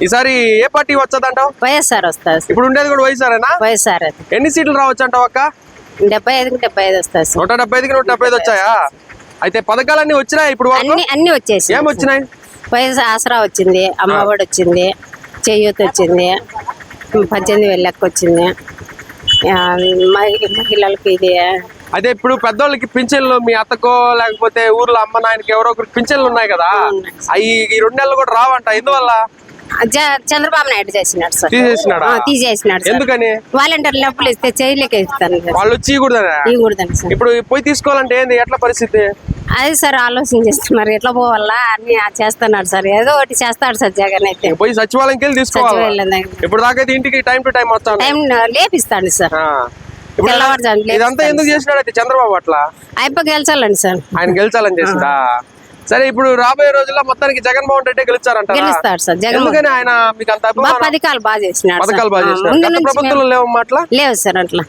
ఈసారి ఏ పార్టీ వచ్చదంటావు? వైఎస్ఆర్ వస్తుంది. ఇప్పుడు ఉండేది కూడా వైఎస్ఆరేనా? వైఎస్ఆర్ ఎన్ని సీట్లు రావచ్చు అంటావు అక్క? 75 వస్తుంది. 175కి 175 వచ్చాయా? అయితే పథకాలన్నీ వచ్చినాయి ఇప్పుడు వరకు? అన్ని వచ్చేసి. ఏం వచ్చినాయి? వైఎస్ ఆసరా వచ్చింది, అమ్మఒడి వచ్చింది, చేయూత వచ్చింది, 18,000 లెక్క వచ్చింది, మహిళలకు ఇది. అదే ఇప్పుడు పెద్దోళ్ళకి పింఛన్లు మీ అత్తకో లేకపోతే ఊర్లో అమ్మ నాయనకి ఎవరో ఒకరికి పింఛన్లు ఉన్నాయి కదా, అవి ఈ 2 నెలలు కూడా రావంట. ఎందువల్ల? చంద్రబాబు నాయుడు చేసినాడు సార్. తీసేసినాడు. ఎందుకని? వాలంటీర్ డబ్బులు ఇస్తే చేయలేక ఇస్తాను. వాళ్ళు వచ్చి ఇవ్వకూడదని సార్. ఇప్పుడు పోయి తీసుకోవాలంటే ఏంది, ఎట్లా పరిస్థితి? అది సార్ ఆలోచన చేస్తున్నారు, ఎట్లా పోవాలా అన్ని చేస్తున్నాడు సార్. ఏదో ఒకటి చేస్తాడు సార్ జగన్ అయితే. పోయి సచివాలయంకి వెళ్ళి తీసుకోవాలి. ఇప్పుడు దాకా ఇంటికి టైం టు టైం వస్తాను, టైం లేపిస్తాడు సార్. ఇదంతా ఎందుకు చేసినాడు అయితే చంద్రబాబు అట్లా? అయిపో గెలిచాలండి సార్, ఆయన గెలిచాలని చేసిందా? సరే, ఇప్పుడు రాబోయే రోజుల్లో మొత్తానికి జగన్మోహన్ రెడ్డి గెలుస్తారంట. గెలుస్తాడు సార్ జగన్. ఎందుకని? ఆయన మీకు అంత పథకాలు బాగా చేసినాడు. పథకాలు బాగా చేసినాడు. ప్రభుత్వంలో లేవు అట్లా? లేవు సార్ అట్లా.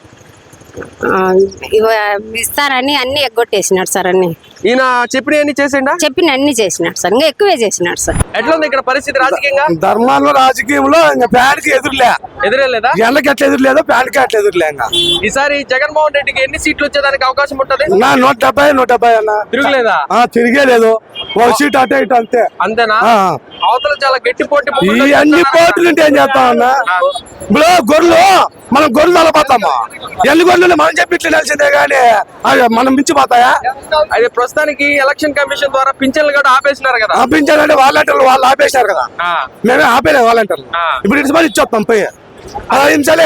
ఇస్తారని అన్ని ఎగ్గొట్టేసినాడు సార్. అన్ని ఈయన చెప్పిన చేసిండా? చెప్పిన అన్ని చేసినాడు సార్, ఇంకా ఎక్కువే చేసినాడు సార్. ఎట్లా ఉంది ఇక్కడ పరిస్థితి రాజకీయంగా? ధర్మాల్లో రాజకీయంలో ఇంకా ప్యాన్కి ఎదురేలేదా? ఎండకి ఎట్లా ఎదురులేదా, ప్యాన్కి అట్లా ఎదురులే. ఇంకా ఈసారి జగన్మోహన్ రెడ్డికి ఎన్ని సీట్లు వచ్చేదానికి అవకాశం ఉంటది? 170 అన్న. తిరుగులేదా? తిరిగేలేదు, ఒక సీట్ అటే ఇటు అంతే. అంతేనా? అవతల చాలా గట్టి పోటీ. అన్ని పోటీలు ఉంటే ఏం చేస్తాం అన్న? ఇప్పుడు గొర్రెలు మనం గొర్రెలు తలపోతామా? ఎన్ని గొర్రెలు మనం చెప్పి ఇట్లా తెలిసిందే గానీ మనం మించిపోతాయా? అది ప్రస్తుతానికి ఎలక్షన్ కమిషన్ ద్వారా పింఛన్లు కూడా ఆపేసినారు కదా. పింఛన్ అంటే వాలంటీర్లు వాళ్ళు ఆపేసినారు కదా, మేమే ఆపేలేదు వాలంటీర్లు. ఇప్పుడు ఇటు ఇచ్చేస్తాం పోయి 10 నిమిషాలే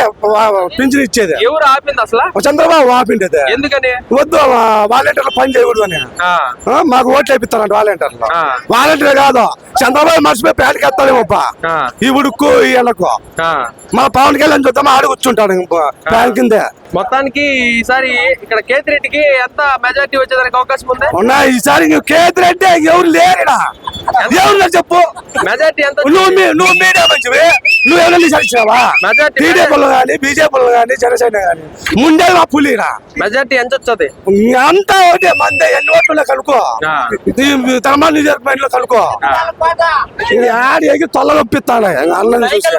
పింఛన్ ఇచ్చేది. ఎవరు ఆపింది అసలు? చంద్రబాబు ఆపిండేది. ఎందుకని? వద్దు, వాలంటీర్లు పని చేయకూడదు అని. మాకు ఓట్లు వేపిస్తారంట వాలంటీర్లు. వాలంటీర్ కాదు, చంద్రబాబు మర్చిపోయి ప్యాన్కి ఎత్తాడేమోప్ప ఈ ఉడుక్కు ఈ ఎలకు. మన పవన్ కళ్యాణ్ చూద్దామా, ఆడు కూర్చుంటాడు ప్యాన్ కిందే. మొత్తానికి ఈసారి ఇక్కడ కేతిరెడ్డికి ఎంత మెజార్టీ వచ్చేదానికి అవకాశం ఉంది? ఈసారి కేతిరెడ్డి ఎవరు లేరుడా, ఎవరు చెప్పు మెజార్టీ ఎంత? నువ్వు మీడియా మంచివి, నువ్వు ఎవరైనా సరిచావా? టీడీపీలు కానీ బీజేపీలు కానీ జనసేన కానీ ముందే మా పులిరా. మెజార్టీ ఎంత వచ్చేది? అంతా ఒకటే మందే. ఎన్ని ఓట్లు కనుకో, తరమాల నియోజకవర్గంలో కనుకో, ఆడి తొల్ల నొప్పిస్తాడు అన్నది చూసి.